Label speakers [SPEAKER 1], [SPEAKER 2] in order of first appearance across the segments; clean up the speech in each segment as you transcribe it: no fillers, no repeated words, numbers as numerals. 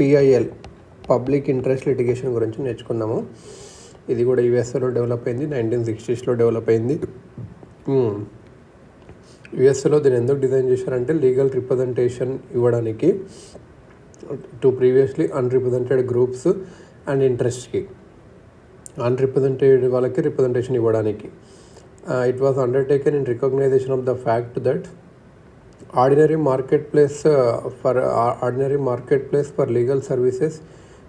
[SPEAKER 1] PIL public interest litigation గురించి నేర్చుకుందాము. ఇది కూడా యుఎస్ఏలో డెవలప్ అయింది, 1960s డెవలప్ అయింది. యుఎస్ఏలో దీన్ని ఎందుకు డిజైన్ చేశారంటే లీగల్ రిప్రజెంటేషన్ ఇవ్వడానికి టు ప్రీవియస్లీ అన్రిప్రజెంటెడ్ గ్రూప్స్ అండ్ ఇంట్రెస్ట్కి, అన్రిప్రజెంటెడ్ వాళ్ళకి రిప్రజెంటేషన్ ఇవ్వడానికి. It was undertaken in recognition of the fact that ordinary marketplace for legal services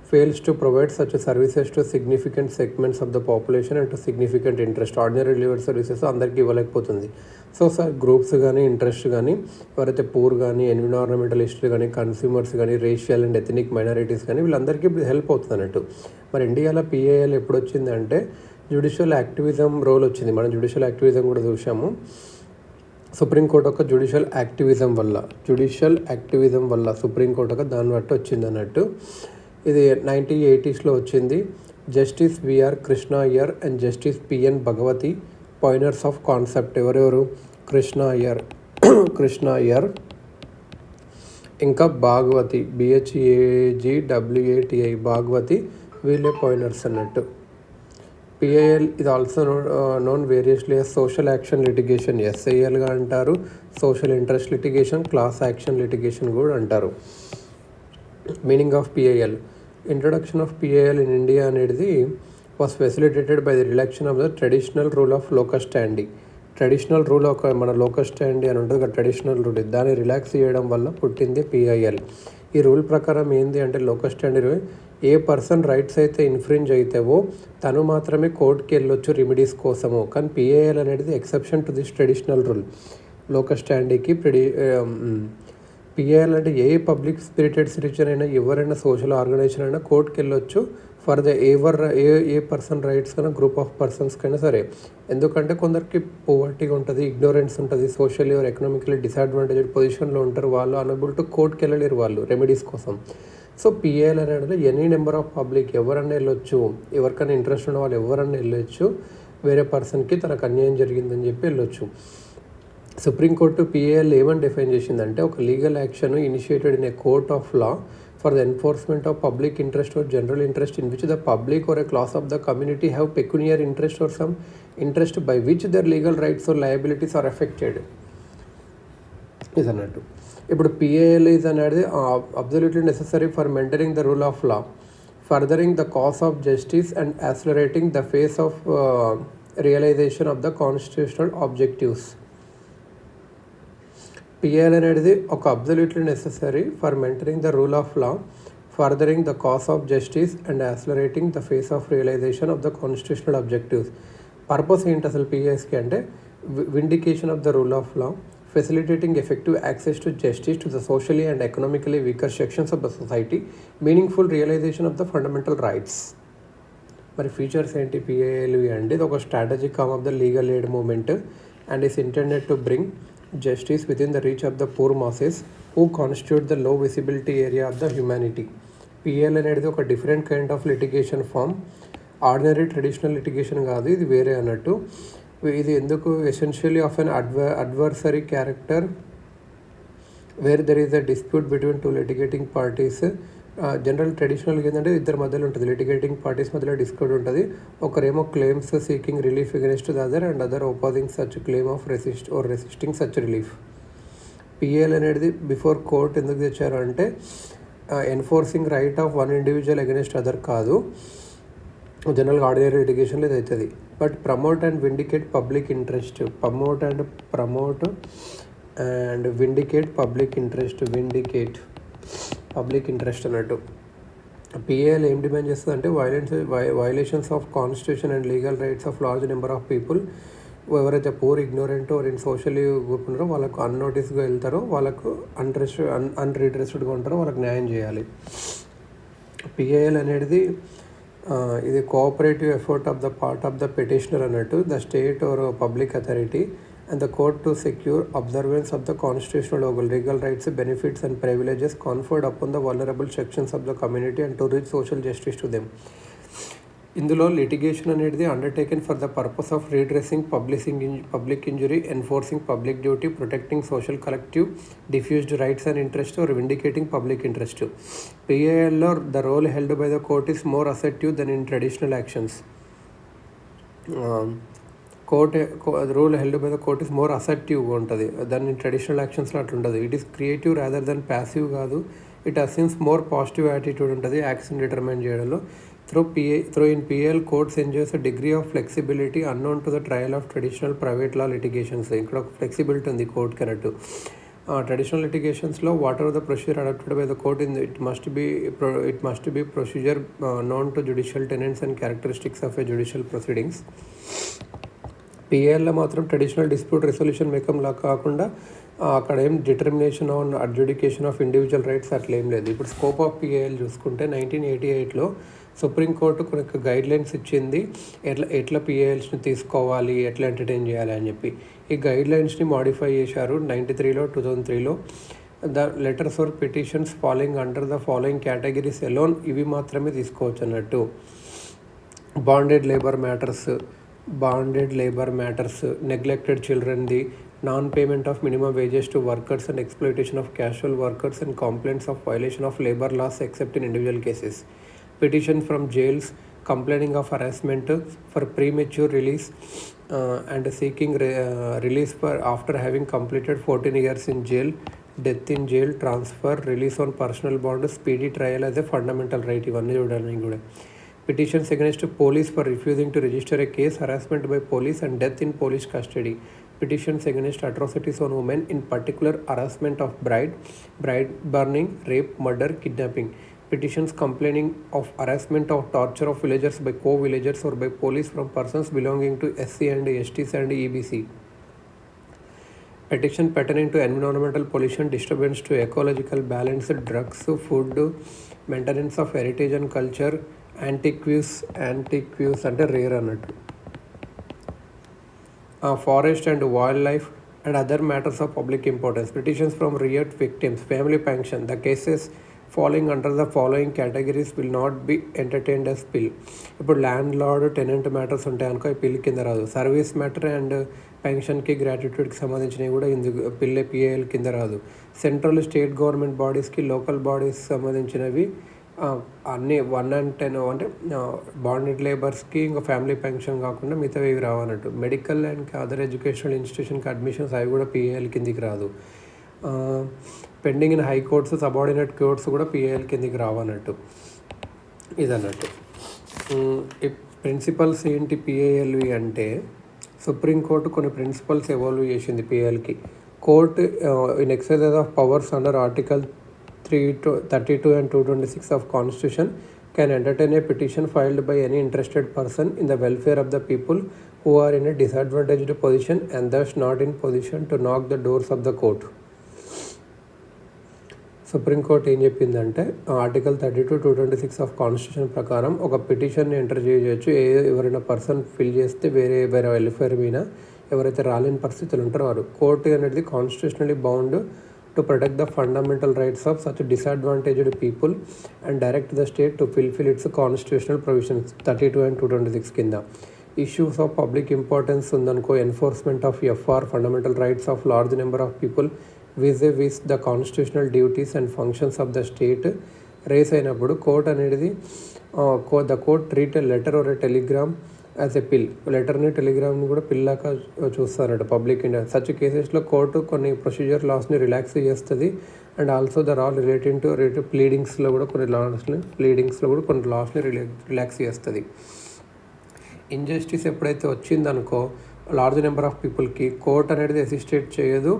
[SPEAKER 1] fails to provide such services to significant segments of the population and to significant interest. Ordinary legal services అందరికీ ఇవ్వలేకపోతుంది. So groups కానీ interest కానీ ఎవరైతే poor కానీ ఎన్విరాన్మెంటలిస్టులు కానీ consumers కానీ racial and ethnic minorities కానీ వీళ్ళందరికీ help అవుతుంది అన్నట్టు. మరి ఇండియాలో పిఏఎల్ ఎప్పుడు వచ్చింది అంటే జ్యుడిషియల్ యాక్టివిజం రోల్ వచ్చింది. మనం జ్యుడిషియల్ యాక్టివిజం కూడా చూసాము. సుప్రీంకోర్టు ఒక జ్యుడిషియల్ యాక్టివిజం వల్ల సుప్రీంకోర్టు ఒక దాన్ని బట్టి వచ్చింది అన్నట్టు. ఇది 1980s వచ్చింది. Justice V R Krishna Iyer and justice P N Bhagwati pioneers of concept. ఎవరెవరు? కృష్ణ అయ్యర్ ఇంకా భాగవతి, BHAGWATI భాగవతి, వీళ్ళే పాయినర్స్ అన్నట్టు. పిఐఎల్ ఇది also known variously as social action litigation, SILగా అంటారు. Social interest litigation, class action litigation కూడా అంటారు. Meaning of PIL. Introduction of PIL in India అనేది was facilitated by the relaxation of the traditional rule of locus standi. Traditional rule ఒక మన locus స్టాండీ అని ఉంటుంది, traditional rule, దాన్ని relax చేయడం వల్ల పుట్టింది పిఐఎల్. ఈ రూల్ ప్రకారం ఏంది అంటే locus standi a person rights అయితే ఇన్ఫ్రింజ్ అవుతావో తను మాత్రమే కోర్టుకి వెళ్ళొచ్చు రెమెడీస్ కోసము. కానీ పిఏఎల్ అనేది exception to this traditional rule. Locus స్టాండీకి పిఏఎల్ అంటే ఏ పబ్లిక్ స్పిరిటెడ్ సిటిజన్ అయినా ఎవరైనా సోషల్ ఆర్గనైజేషన్ అయినా కోర్టుకి వెళ్ళొచ్చు for the A person rights కన్నా గ్రూప్ ఆఫ్ పర్సన్స్కైనా సరే. ఎందుకంటే కొందరికి పోవర్టీగా ఉంటుంది, ఇగ్నోరెన్స్ ఉంటుంది, సోషల్లీ ఆర్ ఎకనామికలీ డిసడ్వాంటేజ్డ్ పొజిషన్లో ఉంటారు, వాళ్ళు అనబుల్ టు కోర్టుకి వెళ్ళలేరు వాళ్ళు రెమెడీస్ కోసం. సో పిఏఎల్ అనేది ఎనీ నెంబర్ ఆఫ్ పబ్లిక్ ఎవరన్నా వెళ్ళొచ్చు, ఎవరికైనా ఇంట్రెస్ట్ ఉన్న వాళ్ళు ఎవరన్నా వెళ్ళొచ్చు, వేరే పర్సన్కి తనకు అన్యాయం జరిగిందని చెప్పి వెళ్ళొచ్చు. సుప్రీంకోర్టు పిఏఎల్ ఏమని డిఫైన్ చేసిందంటే ఒక legal action initiated in a court of law for the enforcement of public interest or general interest in which the public or a class of the community have pecuniary interest or some interest by which their legal rights or liabilities are affected ఇది అన్నట్టు. ఇప్పుడు PIL is అనేది absolutely necessary for maintaining the rule of law, furthering the cause of justice and accelerating the pace of realization of the constitutional objectives. PIL అనేది ఒక absolutely necessary for maintaining the rule of law, furthering the cause of justice and accelerating the pace of realization of the constitutional objectives. Purpose ఏంటి అసలు పిఏఎస్కి అంటే vindication of the rule of law, facilitating effective access to justice to the socially and economically weaker sections of the society, meaningful realization of the fundamental rights. మరి features ఏంటి PIL అంటే ఇది ఒక strategic arm of the legal aid movement and is intended to bring justice within the reach of the poor masses who constitute the low visibility area of the humanity. PIL అనేది ఒక different kind of litigation form. Ordinary traditional litigation కాదు, ఇది వేరే అన్నట్టు. ఇది ఎందుకు essentially of an adversary character where there is a dispute between two లిటిగేటింగ్ parties. General ట్రెడిషనల్గా ఏంటంటే ఇద్దరి మధ్యలో ఉంటుంది, లిటిగేటింగ్ పార్టీస్ మధ్యలో డిస్ప్యూట్ ఉంటుంది. ఒకరేమో claims seeking relief against the other and other opposing such claim of resisting such relief. PIL అనేది before court ఎందుకు తెచ్చారు అంటే enforcing right of one individual against other కాదు, జనరల్గా ఆర్డినరీ లిటిగేషన్లో ఇది అవుతుంది. But promote and vindicate public interest, promote and vindicate public interest అన్నట్టు. పిఏఎల్ ఏం డిమాండ్ చేస్తుంది అంటే violations of constitution and legal rights of large number of people. ఎవరైతే poor ignorant are in socially group ఉన్నారో వాళ్ళకు అన్నోటీస్గా వెళ్తారో, వాళ్ళకు అన్రీడ్రెస్డ్గా ఉంటారో వాళ్ళకి న్యాయం చేయాలి. పిఏఎల్ అనేది ఇది cooperative effort of the part of the petitioner అన్నట్టు, the state or public authority and the court to secure observance of the constitutional legal rights, benefits and privileges conferred upon the vulnerable sections of the community and to reach social justice to them. ఇందులో litigation అనేది undertaken for the purpose of redressing public injury, enforcing public duty, protecting social collective diffused rights and interest or విండికేటింగ్ public interest. పిఏఎల్లో the role held by the court is more assertive than in traditional actions. Rule held by the court is more అసెప్టివ్గా ఉంటుంది, దాన్ని traditional యాక్షన్స్లో అట్లా ఉండదు. It is creative rather than passive కాదు. It assumes more positive attitude ఉంటుంది action determine చేయడంలో. Through in PL, courts enjoys a degree of flexibility unknown to the trial of traditional private law litigations. ఇక్కడ flexibility ఉంది court correct. Traditional లిటిగేషన్స్లో whatever the procedure adopted by the court it must be procedure known to judicial tenets and characteristics of a judicial proceedings. పిఏఎల్లో మాత్రం traditional dispute రెసొల్యూషన్ మేకంలా కాకుండా అక్కడ ఏం determination on adjudication of individual rights అట్లా ఏం లేదు. ఇప్పుడు scope of PAL చూసుకుంటే 1988లో supreme court కొన్ని గైడ్లైన్స్ ఇచ్చింది ఎట్లా పిఏఎల్స్ని తీసుకోవాలి, ఎట్లా ఎంటర్టైన్ చేయాలి అని చెప్పి. ఈ గైడ్లైన్స్ని మాడిఫై చేశారు 93లో 2003లో. The letters or petitions following under the following categories alone, ఇవి మాత్రమే తీసుకోవచ్చు అన్నట్టు. బాండెడ్ లేబర్ మ్యాటర్స్, నెగ్లెక్టెడ్ చిల్డ్రన్ది, non-payment of minimum wages to workers and exploitation of casual workers and complaints of violation of labor laws except in individual cases. Petition from jails complaining of harassment for premature release and seeking release for after having completed 14 years in jail, death in jail, transfer, release on personal bond, speedy trial as a fundamental right. ఇవన్నీ చూడాలి కూడా. Petitions against police for refusing to register a case, harassment by police and death in police custody. Petitions against atrocities on women, in particular harassment of bride burning, rape, murder, kidnapping. Petitions complaining of harassment or torture of villagers by co-villagers or by police from persons belonging to SC and STs and EBC. Petition pertaining to environmental pollution, disturbance to ecological balance, drugs, food, maintenance of heritage and culture, antiques అంటే rare అన్నట్టు, forest and wildlife and other matters of public importance. Petitions from riot victims, family pension. The cases falling under the following categories will not be entertained as pill. ఇప్పుడు landlord tenant matters ఉంటాయి అనుకో, ఈ PIL కింద రాదు. Service matter and పెన్షన్కి గ్రాట్యుటీకి సంబంధించినవి కూడా ఇందుకు పిఏఎల్ కింద రాదు. సెంట్రల్ స్టేట్ గవర్నమెంట్ బాడీస్కి, లోకల్ బాడీస్ సంబంధించినవి అన్నీ 1 and 10 అంటే బాండెడ్ లేబర్స్కి ఇంకా ఫ్యామిలీ పెన్షన్ కాకుండా మిగతావి రావన్నట్టు. మెడికల్ అండ్ అదర్ ఎడ్యుకేషనల్ ఇన్స్టిట్యూషన్కి అడ్మిషన్స్ అవి కూడా పిఏఎల్ కిందికి రాదు. Pending in high courts, subordinate courts కూడా పిఏఎల్ కిందికి రావన్నట్టు. ఇదన్నట్టు. ఈ ప్రిన్సిపల్స్ ఏంటి పిఏఎల్వి అంటే, సుప్రీంకోర్టు కొన్ని ప్రిన్సిపల్స్ ఎవాల్వ్ చేసింది పిఏఎల్కి. Court in exercise of powers under article 32 and 226 of Constitution can entertain a petition filed by any interested person in the welfare of the people who are in a disadvantaged position and thus not in position to knock the doors of the court. Supreme court ఏం చెప్పిందంటే, article 32, 226 of constitution ప్రకారం ఒక పిటిషన్ని enter చేయవచ్చు. ఎవరైనా person fill చేస్తే వేరే welfare మీద ఎవరైతే రాలేని పరిస్థితులు ఉంటారో వారు. కోర్టు అనేది constitutionally bound to protect the fundamental rights of such disadvantaged people and direct the state to fulfill its constitutional provisions 32 and 226 కింద. ఇష్యూస్ ఆఫ్ పబ్లిక్ ఇంపార్టెన్స్ ఉందనుకో, enforcement of FR, fundamental rights of large number of people vis the constitutional duties and functions of the state raise అయినప్పుడు court అనేది the court treat a letter or a telegram as a PIL. లెటర్ని, టెలిగ్రామ్ని కూడా పిల్లాక చూస్తారట public India. Such కేసెస్లో court కొన్ని procedure లాస్ని రిలాక్స్ చేస్తుంది. And also the law relating to ప్లీడింగ్స్లో కూడా కొన్ని లాస్ని రిలాక్స్ చేస్తుంది. ఇంజస్టిస్ ఎప్పుడైతే వచ్చిందనుకో లార్జ్ నెంబర్ ఆఫ్ పీపుల్కి, కోర్ట్ అనేది అసిస్టేట్ చేయదు.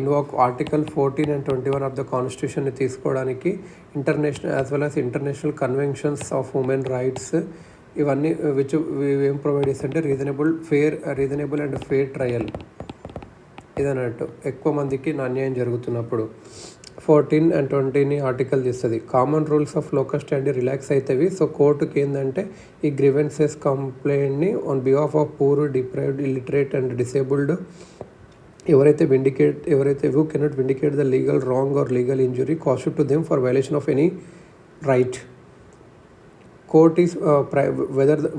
[SPEAKER 1] Invoke article 14 and 21 of the కాన్స్టిట్యూషన్ని తీసుకోవడానికి international as well as international conventions of human rights ఇవన్నీ ఏం ప్రొవైడ్ చేస్తుంటే రీజనబుల్ అండ్ ఫేర్ ట్రయల్ ఇదన్నట్టు. ఎక్కువ మందికి అన్యాయం జరుగుతున్నప్పుడు 14 and 20 ఆర్టికల్ తీస్తుంది. Common rules of locus stand relax అవుతాయి. సో కోర్టుకి ఏంటంటే ఈ గ్రీవెన్సెస్ కంప్లైంట్ని on behalf of poor, deprived, illiterate and disabled ఎవరైతే who cannot vindicate the legal wrong or legal injury caused to them for violation of any right. court is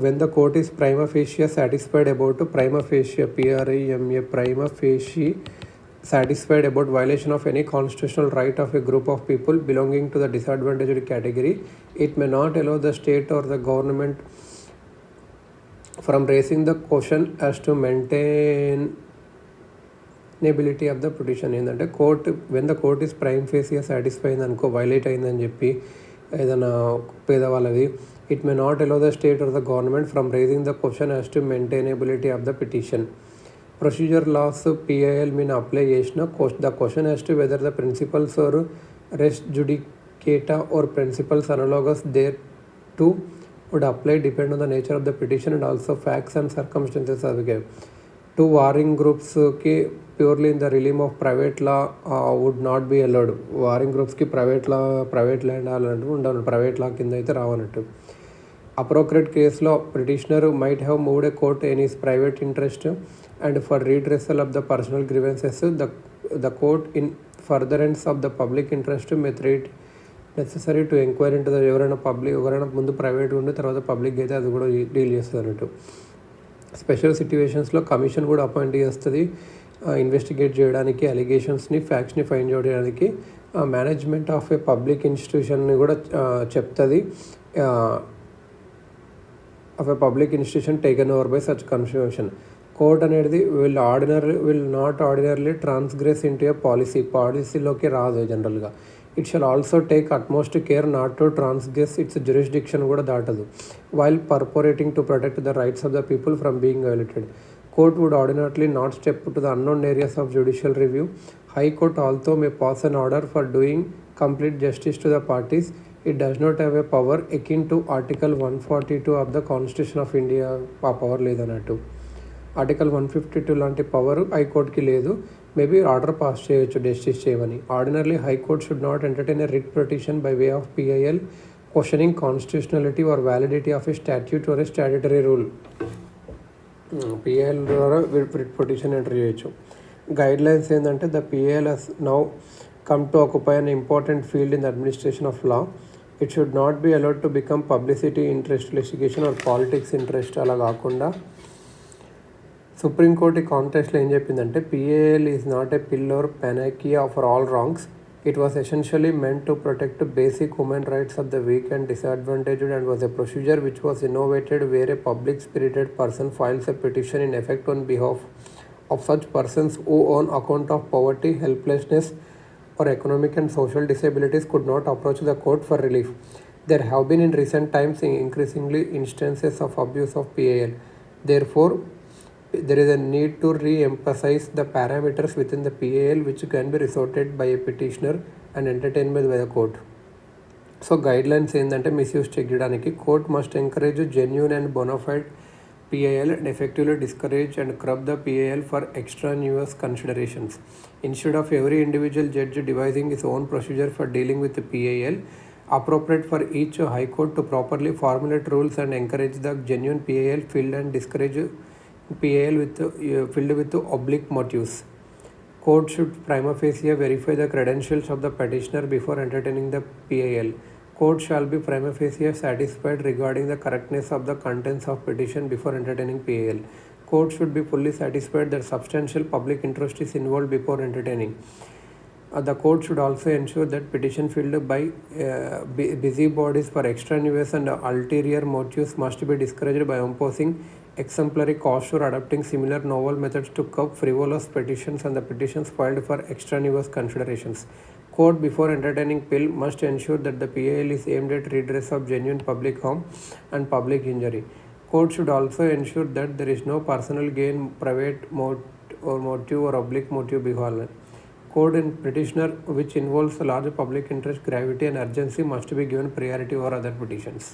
[SPEAKER 1] when the court is prima facie satisfied about prima facie prima facie satisfied about violation of any constitutional right of a group of people belonging to the disadvantaged category, it may not allow the state or the government from raising the question as to maintainability of the petition. ఏంటంటే court when the court is prima facie satisfy అయింది అనుకో, violate అయిందని చెప్పి ఏదైనా పేదవాళ్ళది, it may not allow the state or the government from raising the question as to maintainability of the petition. Procedure laws PIL mean apply చేసిన the question as to whether the principles or res judicata or principles analogous thereto would apply depend on the nature of the petition and also facts and circumstances of the case. Two warring groups ki purely in the realm of private law would not be allowed. Warring groups ki private land alantu undalu, private law kinda aithe ravanattu. Appropriate case law petitioner might have moved a court in his private interest and for redressal of the personal grievances the court in furtherance of the public interest may treat necessary to enquiry into ఎవరైనా ముందు private ఉండి తర్వాత public అయితే అది కూడా deal చేస్తుంది అన్నట్టు. Special సిట్యువేషన్స్లో కమిషన్ కూడా అపాయింట్ చేస్తుంది ఇన్వెస్టిగేట్ చేయడానికి, అలిగేషన్స్ని ఫ్యాక్ట్స్ని ఫైండ్ చేయడానికి. మేనేజ్మెంట్ ఆఫ్ ఏ పబ్లిక్ ఇన్స్టిట్యూషన్ని కూడా చెప్తుంది. Of a public institution taken over by such constitution. Court అనేది will not ordinarily transgress into a పాలసీలోకి రాదు జనరల్గా. It shall also take utmost care not to transgress its jurisdiction కూడా దాటదు, while purporting to protect the rights of the people from being violated. Court would ordinarily not step to the unknown areas of judicial review. High Court also may pass an order for doing complete justice to the parties. It does not have a power akin to Article 142 of the Constitution of India. ఆ power లేదన్నట్టు. Article 152 లాంటి power హైకోర్టుకి లేదు. Maybe order pass చేయొచ్చు justice చేయమని. Ordinarily high court should not entertain a writ petition by way of PIL questioning constitutionality or validity of a statute or a statutory rule. PIL ద్వారా writ petition enter చేయొచ్చు. Guidelines ఏంటంటే the PIL has now come to occupy an important field in the administration of law. It should not be allowed to become publicity interest litigation or politics interest. అలా కాకుండా supreme court కాంటెస్ట్లో ఏం చెప్పిందంటే PAL is not a pill or panacea for all wrongs. It was essentially meant to protect basic human rights of the weak and disadvantaged and was a procedure which was innovated where a public spirited person files a petition in effect on behalf of such persons who on account of poverty, helplessness or economic and social disabilities could not approach the court for relief. There have been in recent times increasingly instances of abuse of PAL. Therefore, there is a need to re-emphasize the parameters within the PAL which can be resorted by a petitioner and entertained by the court. So guidelines ఏంటంటే misuse చేయడానికి court must encourage genuine and bona fide PIL and effectively discourage and curb the PIL for extraneous considerations. Instead of every individual judge devising his own procedure for dealing with the PIL, appropriate for each high court to properly formulate rules and encourage the genuine PIL filled and discourage PIL filled with oblique motives. Court should prima facie verify the credentials of the petitioner before entertaining the PIL. Court shall be prima facie satisfied regarding the correctness of the contents of petition before entertaining PIL. Court should be fully satisfied that substantial public interest is involved before entertaining. The court should also ensure that petition filled by busybodies for extraneous and ulterior motives must be discouraged by imposing exemplary costs or adopting similar novel methods to curb frivolous petitions and the petitions filed for extraneous considerations. Court before entertaining PIL must ensure that the PIL is aimed at redress of genuine public harm and public injury. Court should also ensure that there is no personal gain, private motive or oblique motive behind. Court in petitioner which involves a large public interest, gravity and urgency must be given priority over other petitions.